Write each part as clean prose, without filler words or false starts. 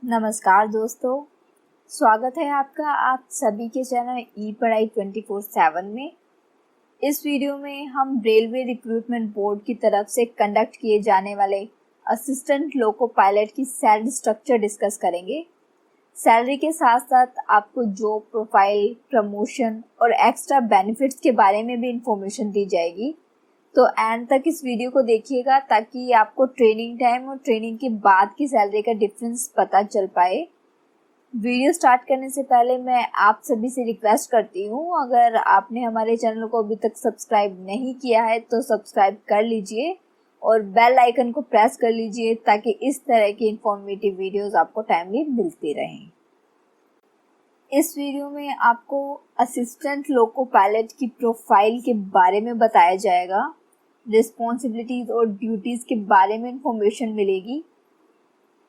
नमस्कार दोस्तों, स्वागत है आपका आप सभी के चैनल ई पढ़ाई 24/7 में। इस वीडियो में हम रेलवे रिक्रूटमेंट बोर्ड की तरफ से कंडक्ट किए जाने वाले असिस्टेंट लोको पायलट की सैलरी स्ट्रक्चर डिस्कस करेंगे। सैलरी के साथ साथ आपको जॉब प्रोफाइल, प्रमोशन और एक्स्ट्रा बेनिफिट्स के बारे में भी इंफॉर्मेशन दी जाएगी। तो एंड तक इस वीडियो को देखिएगा ताकि आपको ट्रेनिंग टाइम और ट्रेनिंग के बाद की सैलरी का डिफरेंस पता चल पाए। वीडियो स्टार्ट करने से पहले मैं आप सभी से रिक्वेस्ट करती हूँ, अगर आपने हमारे चैनल को अभी तक सब्सक्राइब नहीं किया है तो सब्सक्राइब कर लीजिए और बेल आइकन को प्रेस कर लीजिए ताकि इस तरह की इंफॉर्मेटिव वीडियोस आपको टाइमली मिलती रहें। इस वीडियो में आपको असिस्टेंट लोको पायलट की प्रोफाइल के बारे में बताया जाएगा, रिस्पॉन्सिबिलिटीज और ड्यूटीज के बारे में इंफॉर्मेशन मिलेगी।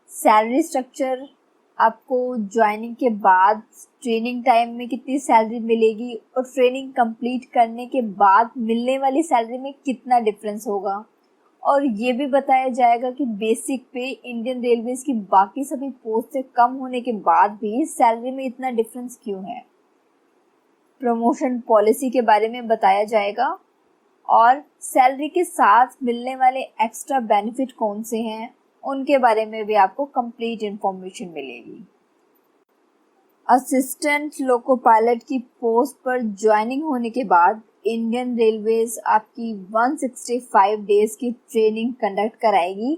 सैलरी स्ट्रक्चर, आपको ज्वाइनिंग के बाद ट्रेनिंग टाइम में कितनी सैलरी मिलेगी और ट्रेनिंग कंप्लीट करने के बाद मिलने वाली सैलरी में कितना डिफरेंस होगा, और ये भी बताया जाएगा कि बेसिक पे इंडियन रेलवेज की बाकी सभी पोस्ट से कम होने के बाद भी सैलरी में इतना डिफरेंस क्यों है। प्रमोशन पॉलिसी के बारे में बताया जाएगा और सैलरी के साथ मिलने वाले एक्स्ट्रा बेनिफिट कौन से हैं उनके बारे में भी आपको कंप्लीट इंफॉर्मेशन मिलेगी। असिस्टेंट लोको पायलट की पोस्ट पर ज्वाइनिंग होने के बाद इंडियन रेलवेज आपकी 165 डेज की ट्रेनिंग कंडक्ट कराएगी,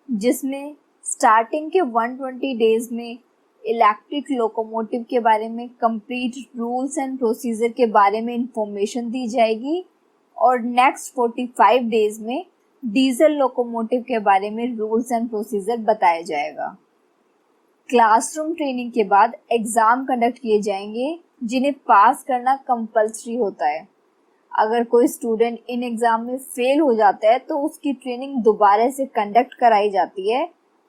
जिसमें स्टार्टिंग के 120 डेज में इलेक्ट्रिक लोकोमोटिव के बारे में कंप्लीट रूल्स एंड प्रोसीजर के बारे में इंफॉर्मेशन दी जाएगी और नेक्स्ट 45 डेज में डीजल लोकोमोटिव के बारे में रूल्स एंड प्रोसीजर बताया जाएगा। क्लासरूम ट्रेनिंग के बाद एग्जाम कंडक्ट किए जाएंगे जिन्हें पास करना कंपल्सरी होता है। अगर कोई स्टूडेंट इन एग्जाम में फेल हो जाता है तो उसकी ट्रेनिंग दोबारा से कंडक्ट कराई जाती है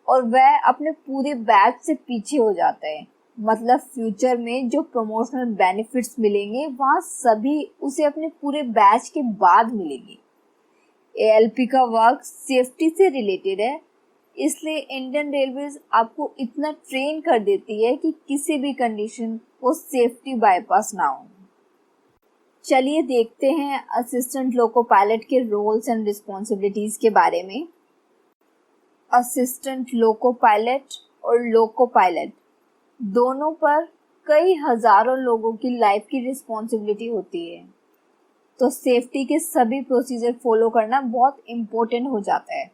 और वह अपने पूरे बैच से पीछे हो जाता है। मतलब फ्यूचर में जो प्रमोशनल बेनिफिट्स मिलेंगे वहाँ सभी उसे अपने पूरे बैच के बाद मिलेंगे। एएलपी का वर्क सेफ्टी से रिलेटेड है, इसलिए इंडियन रेलवेज आपको इतना ट्रेन कर देती है कि किसी भी कंडीशन को सेफ्टी बाईपास ना हो। चलिए देखते हैं असिस्टेंट लोको पायलट के रोल्स एंड रिस्पॉन्सिबिलिटीज के बारे में। असिस्टेंट लोको पायलट और लोको पायलट दोनों पर कई हजारों लोगों की लाइफ की रिस्पॉन्सिबिलिटी होती है, तो सेफ्टी के सभी प्रोसीजर फॉलो करना बहुत इम्पोर्टेंट हो जाता है,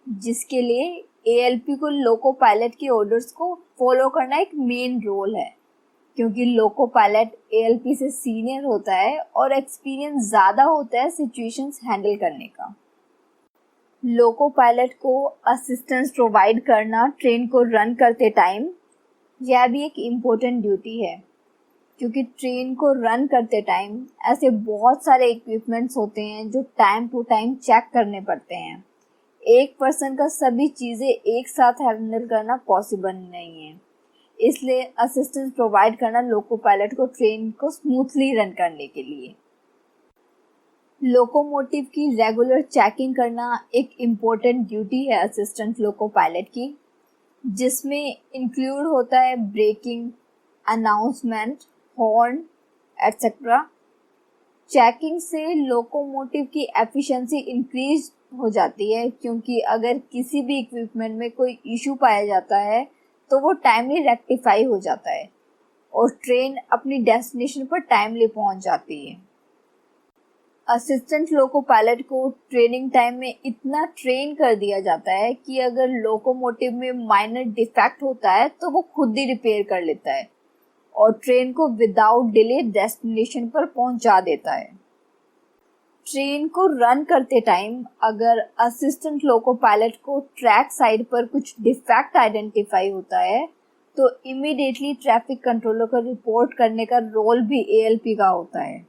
जिसके लिए एएलपी को लोको पायलट के ऑर्डर्स को फॉलो करना एक मेन रोल है, क्योंकि लोको पायलट एएलपी से सीनियर होता है और एक्सपीरियंस ज़्यादा होता है सिचुएशंस हैंडल करने का। लोको पायलट को असिस्टेंस प्रोवाइड करना ट्रेन को रन करते टाइम यह भी एक इम्पोर्टेंट ड्यूटी है, क्योंकि ट्रेन को रन करते टाइम ऐसे बहुत सारे इक्विपमेंट्स होते हैं जो टाइम टू टाइम चेक करने पड़ते हैं। एक पर्सन का सभी चीज़ें एक साथ हैंडल करना पॉसिबल नहीं है, इसलिए असिस्टेंस प्रोवाइड करना लोको पायलट को ट्रेन को स्मूथली रन करने के लिए। लोकोमोटिव की रेगुलर चेकिंग करना एक इम्पोर्टेंट ड्यूटी है असिस्टेंट लोको पायलट की, जिसमें इंक्लूड होता है braking, announcement, horn etcetera. Checking से लोकोमोटिव की एफिशिएंसी इंक्रीज हो जाती है, क्योंकि अगर किसी भी इक्विपमेंट में कोई इशू पाया जाता है तो वो टाइमली रेक्टिफाई हो जाता है और ट्रेन अपनी डेस्टिनेशन पर टाइमली पहुंच जाती है। असिस्टेंट लोको पायलट को ट्रेनिंग टाइम में इतना ट्रेन कर दिया जाता है कि अगर लोकोमोटिव में माइनर डिफेक्ट होता है तो वो खुद ही रिपेयर कर लेता है और ट्रेन को विदाउट डिले डेस्टिनेशन पर पहुंचा देता है। ट्रेन को रन करते टाइम अगर असिस्टेंट लोको पायलट को ट्रैक साइड पर कुछ डिफेक्ट आइडेंटिफाई होता है तो इमीडिएटली ट्रैफिक कंट्रोलर को रिपोर्ट करने का रोल भी एएलपी का होता है।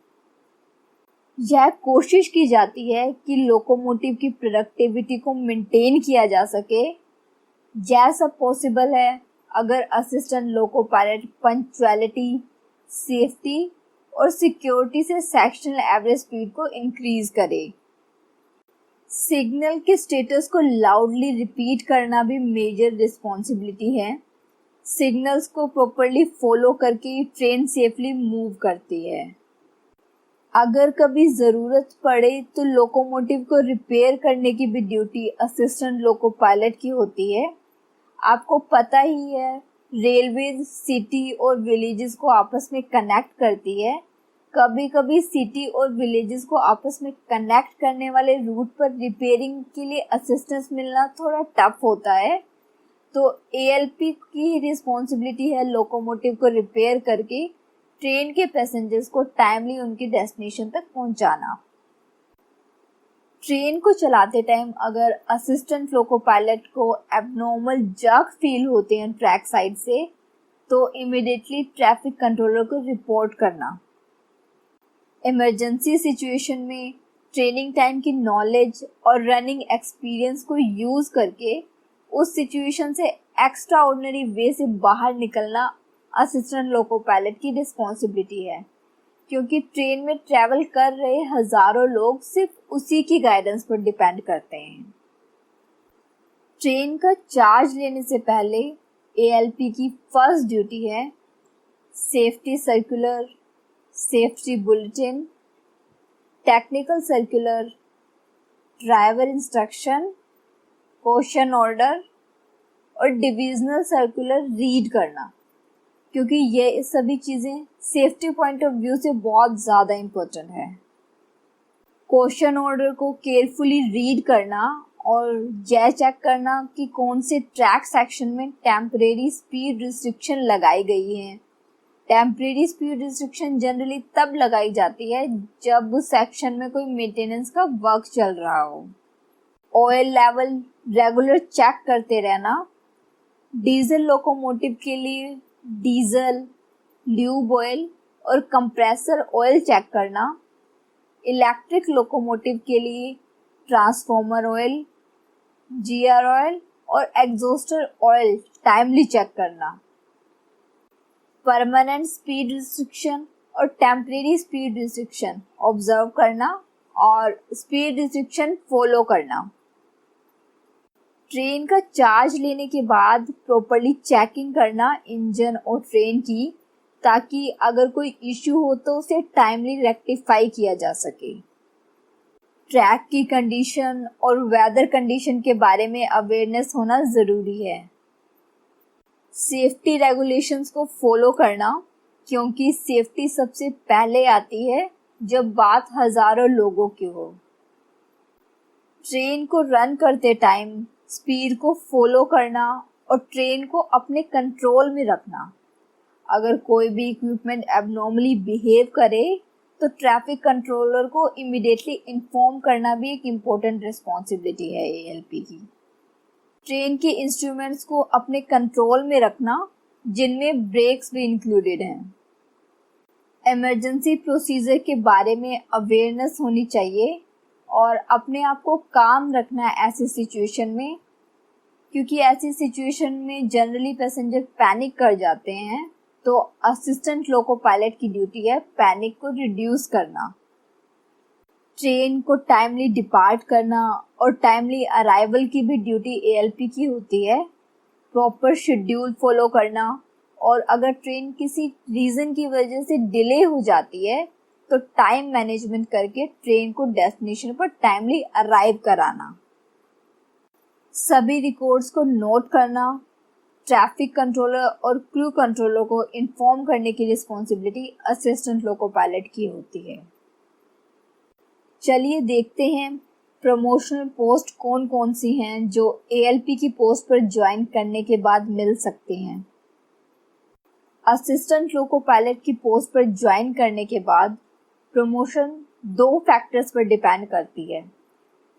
यह कोशिश की जाती है कि लोकोमोटिव की प्रोडक्टिविटी को मेंटेन किया जा सके। यह सब पॉसिबल है अगर assistant loco pilot punctuality, safety और सिक्योरिटी से सेक्शनल एवरेज स्पीड को इंक्रीज करे। सिग्नल के स्टेटस को लाउडली रिपीट करना भी मेजर रिस्पॉन्सिबिलिटी है, सिग्नल्स को प्रॉपरली फॉलो करके ट्रेन सेफली मूव करती है। अगर कभी ज़रूरत पड़े तो लोकोमोटिव को रिपेयर करने की भी ड्यूटी असिस्टेंट लोको पायलट की होती है। आपको पता ही है, रेलवे सिटी और विलेजेस को आपस में कनेक्ट करती है। कभी कभी सिटी और विलेजेस को आपस में कनेक्ट करने वाले रूट पर रिपेयरिंग के लिए असिस्टेंस मिलना थोड़ा टफ होता है, तो एएलपी की रिस्पॉन्सिबिलिटी है लोकोमोटिव को रिपेयर करके ट्रेन के पैसेंजर्स को टाइमली उनकी डेस्टिनेशन तक पहुंचाना। ट्रेन को चलाते टाइम अगर असिस्टेंट लोको पायलट को एबनॉर्मल जर्क फील होते हैं ट्रैक साइड से, तो इमीडिएटली ट्रैफिक कंट्रोलर को रिपोर्ट करना। इमरजेंसी सिचुएशन में ट्रेनिंग टाइम की नॉलेज और रनिंग एक्सपीरियंस को यूज करके उस सिचुएशन से एक्स्ट्रा ऑर्डिनरी वे से बाहर निकलना असिस्टेंट लोको पायलट की रिस्पॉन्सिबिलिटी है, क्योंकि ट्रेन में ट्रैवल कर रहे हजारों लोग सिर्फ उसी की गाइडेंस पर डिपेंड करते हैं। ट्रेन का चार्ज लेने से पहले एएलपी की फर्स्ट ड्यूटी है safety circular, safety bulletin, technical circular, driver instruction, question order और डिविजनल सर्कुलर रीड करना, क्योंकि ये सभी चीज़ें सेफ्टी पॉइंट ऑफ व्यू से बहुत ज़्यादा इम्पोर्टेंट है। क्वेश्चन ऑर्डर को केयरफुली रीड करना और यह चेक करना कि कौन से ट्रैक सेक्शन में टेम्परेरी स्पीड रिस्ट्रिक्शन लगाई गई है। टेम्परेरी स्पीड रिस्ट्रिक्शन जनरली तब लगाई जाती है जब उस सेक्शन में कोई मेंटेनेंस का वर्क चल रहा हो। ऑयल लेवल रेगुलर चेक करते रहना। डीजल लोकोमोटिव के लिए डीजल, ल्यूब ऑयल और कंप्रेसर ऑयल चेक करना। इलेक्ट्रिक लोकोमोटिव के लिए ट्रांसफार्मर ऑयल, गियर ऑयल और एग्जॉस्टर ऑयल टाइमली चेक करना। परमानेंट स्पीड रिस्ट्रिक्शन और टेम्परेरी स्पीड रिस्ट्रिक्शन ऑब्जर्व करना और स्पीड रिस्ट्रिक्शन फॉलो करना। ट्रेन का चार्ज लेने के बाद प्रॉपर्ली चेकिंग करना इंजन और ट्रेन की, ताकि अगर कोई इश्यू हो तो उसे टाइमली रेक्टिफाई किया जा सके। ट्रैक की कंडीशन और वेदर कंडीशन के बारे में अवेयरनेस होना ज़रूरी है। सेफ्टी रेगुलेशंस को फॉलो करना, क्योंकि सेफ्टी सबसे पहले आती है जब बात हजारों लोगों की हो। ट्रेन को रन करते टाइम स्पीड को फॉलो करना और ट्रेन को अपने कंट्रोल में रखना। अगर कोई भी इक्विपमेंट एबनॉर्मली बिहेव करे तो ट्रैफिक कंट्रोलर को इमीडिएटली इन्फॉर्म करना भी एक इम्पोर्टेंट रिस्पॉन्सिबिलिटी है एएलपी की। ट्रेन के इंस्ट्रूमेंट्स को अपने कंट्रोल में रखना, जिनमें ब्रेक्स भी इंक्लूडेड हैं। इमरजेंसी प्रोसीजर के बारे में अवेयरनेस होनी चाहिए और अपने आप को काम रखना है ऐसी सिचुएशन में, क्योंकि ऐसी सिचुएशन में जनरली पैसेंजर पैनिक कर जाते हैं, तो असिस्टेंट लोको पायलट की ड्यूटी है पैनिक को रिड्यूस करना। ट्रेन को टाइमली डिपार्ट करना और टाइमली अराइवल की भी ड्यूटी एएलपी की होती है। प्रॉपर शेड्यूल फॉलो करना, और अगर ट्रेन किसी रीज़न की वजह से डिले हो जाती है तो टाइम मैनेजमेंट करके ट्रेन को डेस्टिनेशन पर टाइमली अराइव कराना। सभी रिकॉर्ड्स को नोट करना। ट्रैफिक कंट्रोलर और क्रू कंट्रोलर को इन्फॉर्म करने की रिस्पॉन्सिबिलिटी असिस्टेंट लोको पायलट की होती है। चलिए देखते हैं प्रमोशनल पोस्ट कौन कौन सी हैं जो एएलपी की पोस्ट पर ज्वाइन करने के बाद मिल सकते हैं। असिस्टेंट लोको पायलट की पोस्ट पर ज्वाइन करने के बाद प्रमोशन 2 फैक्टर्स पर डिपेंड करती है।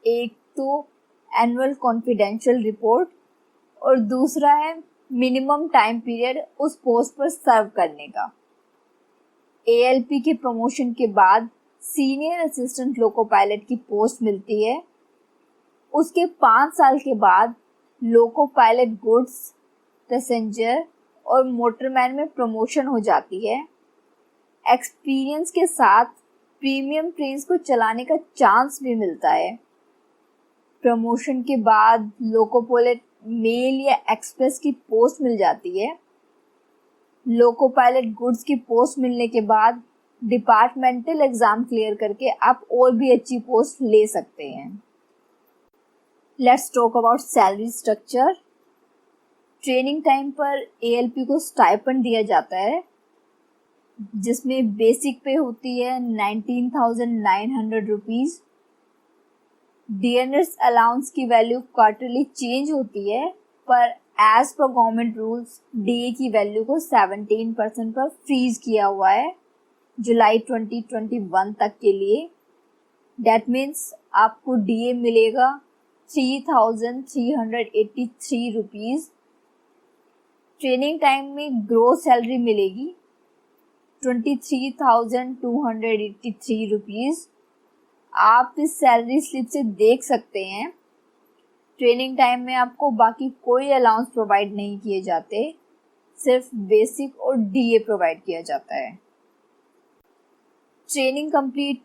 एक तो एनुअल कॉन्फिडेंशियल रिपोर्ट और दूसरा है मिनिमम टाइम पीरियड उस पोस्ट पर सर्व करने का। एएलपी के प्रमोशन के बाद सीनियर असिस्टेंट लोको पायलट की पोस्ट मिलती है। उसके 5 साल के बाद लोको पायलट गुड्स, पैसेंजर और मोटरमैन में प्रमोशन हो जाती है। एक्सपीरियंस के साथ प्रीमियम ट्रेन्स को चलाने का चांस भी मिलता है। प्रमोशन के बाद लोको पायलट मेल या एक्सप्रेस की पोस्ट मिल जाती है, लोको पायलट गुड्स की पोस्ट मिलने के बाद डिपार्टमेंटल एग्जाम क्लियर करके आप और भी अच्छी पोस्ट ले सकते हैं। Let's talk about salary structure. Training time पर ALP को स्टाइपेंड दिया जाता है, जिसमें बेसिक पे होती है 19,900 रुपीज़। DNS अलाउंस की वैल्यू क्वार्टरली चेंज होती है, पर as per government rules DA की वैल्यू को 17% पर फ्रीज किया हुआ है जुलाई 2021 तक के लिए। डेट मीन्स आपको DA मिलेगा 3,383 रुपीज़। ट्रेनिंग टाइम में ग्रोस सैलरी मिलेगी 23,283 रुपीज़। आप इस सैलरी स्लिप से देख सकते हैं ट्रेनिंग टाइम में आपको बाकी कोई अलाउंस प्रोवाइड नहीं किए जाते, सिर्फ बेसिक और DA प्रोवाइड किया जाता है। ट्रेनिंग कंप्लीट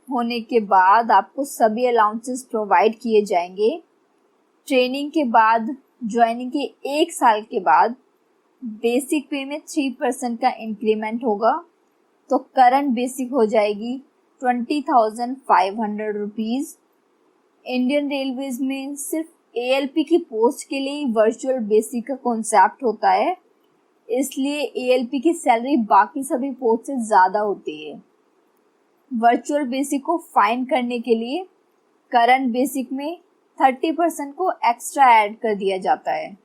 होने के बाद आपको सभी अलाउंसेस प्रोवाइड किए जाएंगे। ट्रेनिंग के बाद ज्वाइनिंग के 1 साल के बाद बेसिक पे में 3% का इंक्रीमेंट होगा, तो करंट बेसिक हो जाएगी 20,500 रुपीज़। इंडियन रेलवेज में सिर्फ ALP की पोस्ट के लिए वर्चुअल बेसिक का कॉन्सेप्ट होता है, इसलिए ALP की सैलरी बाकी सभी पोस्ट से ज़्यादा होती है। वर्चुअल बेसिक को फाइंड करने के लिए करंट बेसिक में 30% को एक्स्ट्रा ऐड कर दिया जाता है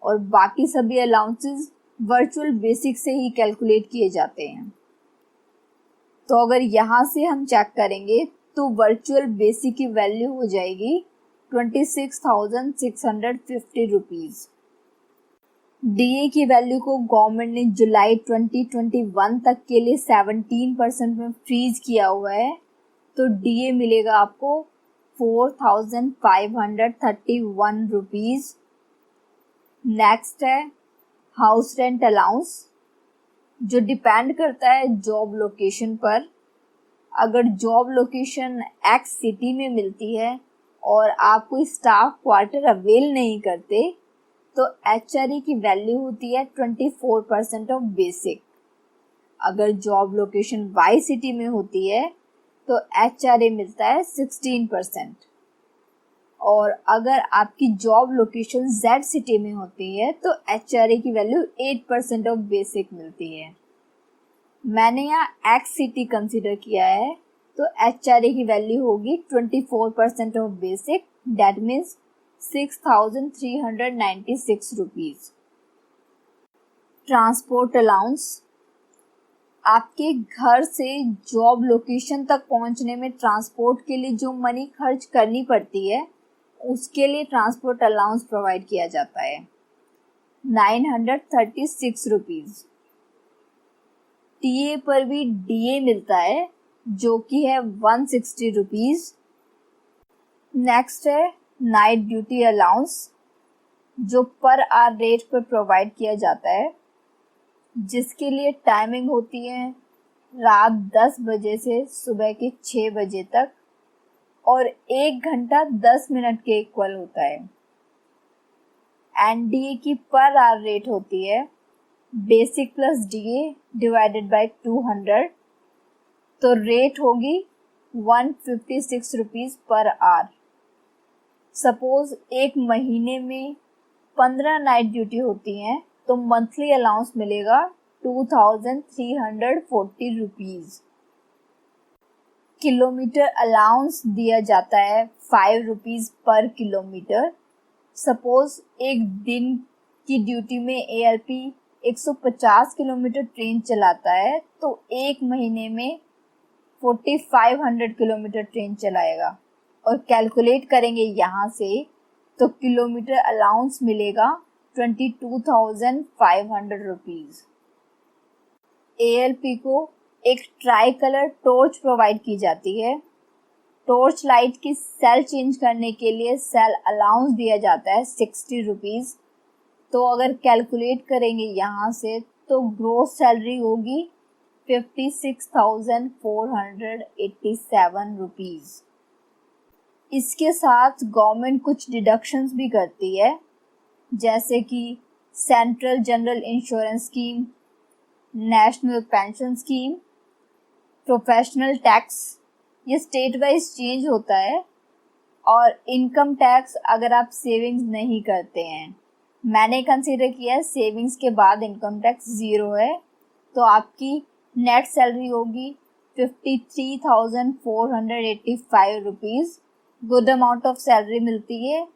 और बाकी सभी अलाउंसेस वर्चुअल बेसिक से ही कैलकुलेट किए जाते हैं। तो अगर यहाँ से हम चेक करेंगे तो वर्चुअल बेसिक की वैल्यू हो जाएगी 26,650 रुपीज़। DA की वैल्यू को गवर्नमेंट ने जुलाई 2021 तक के लिए 17% में फ्रीज किया हुआ है, तो DA मिलेगा आपको 4,531 रुपीज़। नेक्स्ट है हाउस रेंट अलाउंस, जो डिपेंड करता है जॉब लोकेशन पर। अगर जॉब लोकेशन X सिटी में मिलती है और आप कोई स्टाफ क्वार्टर अवेल नहीं करते तो HRA की वैल्यू होती है 24% ऑफ बेसिक। अगर जॉब लोकेशन Y सिटी में होती है तो HRA मिलता है 16%। और अगर आपकी जॉब लोकेशन Z सिटी में होती है तो HRA की वैल्यू 8% ऑफ बेसिक मिलती है। मैंने यहाँ X सिटी कंसिडर किया है, तो HRA की वैल्यू होगी 24% of basic, that means 6,396 rupees. Transport allowance, आपके घर से जॉब लोकेशन तक पहुंचने में ट्रांसपोर्ट के लिए जो मनी खर्च करनी पड़ती है उसके लिए ट्रांसपोर्ट अलाउंस प्रोवाइड किया जाता है 936 रुपीज़। TA पर भी DA मिलता है जो कि है 160 रुपीज़। नेक्स्ट है नाइट ड्यूटी अलाउंस, जो पर आवर रेट पर प्रोवाइड किया जाता है, जिसके लिए टाइमिंग होती है रात 10 बजे से सुबह के 6 बजे तक और 1 घंटा 10 मिनट के इक्वल होता है। NDA की पर आवर रेट होती है basic plus DA divided by 200, तो रेट होगी 156 रुपीज़ पर आवर। सपोज एक महीने में 15 नाइट ड्यूटी होती हैं तो मंथली अलाउंस मिलेगा 2,340 रुपीज़। किलोमीटर अलाउंस दिया जाता है 5 रुपीज़ पर किलोमीटर। सपोज एक दिन की ड्यूटी में ALP 150 किलोमीटर ट्रेन चलाता है तो एक महीने में 4,500 किलोमीटर ट्रेन चलाएगा और कैलकुलेट करेंगे यहाँ से तो किलोमीटर अलाउंस मिलेगा 22,500 रुपीज़। ALP को एक ट्राई कलर टॉर्च प्रोवाइड की जाती है। टॉर्च लाइट की सेल चेंज करने के लिए सेल अलाउंस दिया जाता है 60 रुपीज़। तो अगर कैलकुलेट करेंगे यहाँ से तो ग्रोस सैलरी होगी 56,487 रुपीज़। इसके साथ गवर्नमेंट कुछ डिडक्शंस भी करती है, जैसे कि central general insurance scheme national pension scheme, professional tax, ये स्टेट वाइज चेंज होता है। और इनकम टैक्स अगर आप सेविंग्स नहीं करते हैं, मैंने कंसीडर किया है सेविंग्स के बाद इनकम टैक्स 0 है, तो आपकी नेट सैलरी होगी 53,485 rupees. Good amount of salary मिलती है।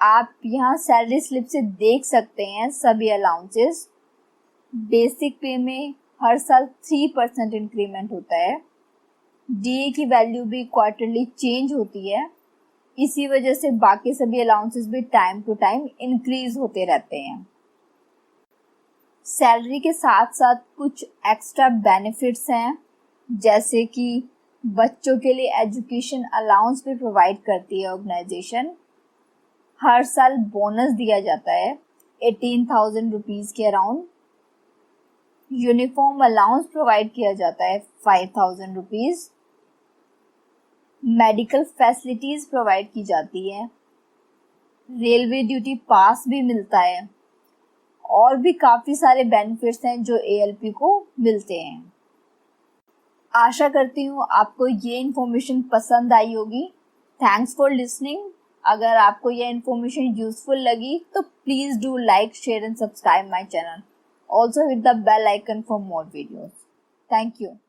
आप यहाँ सैलरी स्लिप से देख सकते हैं सभी अलाउंसेस। बेसिक पे में हर साल 3% इंक्रीमेंट होता है। डीए की वैल्यू भी क्वार्टरली चेंज होती है। इसी वजह से बाकी सभी अलाउंसेस भी टाइम टू टाइम इंक्रीज होते रहते हैं। सैलरी के साथ साथ कुछ एक्स्ट्रा बेनिफिट्स हैं, जैसे कि बच्चों के लिए एजुकेशन अलाउंस भी प्रोवाइड करती है ऑर्गेनाइजेशन। हर साल बोनस दिया जाता है 18,000 रुपीज़ के अराउंड। यूनिफॉर्म अलाउंस प्रोवाइड किया जाता है 5,000 रुपीज़। मेडिकल फैसिलिटीज़ प्रोवाइड की जाती है। रेलवे ड्यूटी पास भी मिलता है। और भी काफ़ी सारे बेनिफिट्स हैं जो एएलपी को मिलते हैं। आशा करती हूँ आपको ये इन्फॉर्मेशन पसंद आई होगी। Thanks for listening. अगर आपको ये इन्फॉर्मेशन यूजफुल लगी तो please do like, share and subscribe my channel. Also hit the bell icon for more videos. Thank you.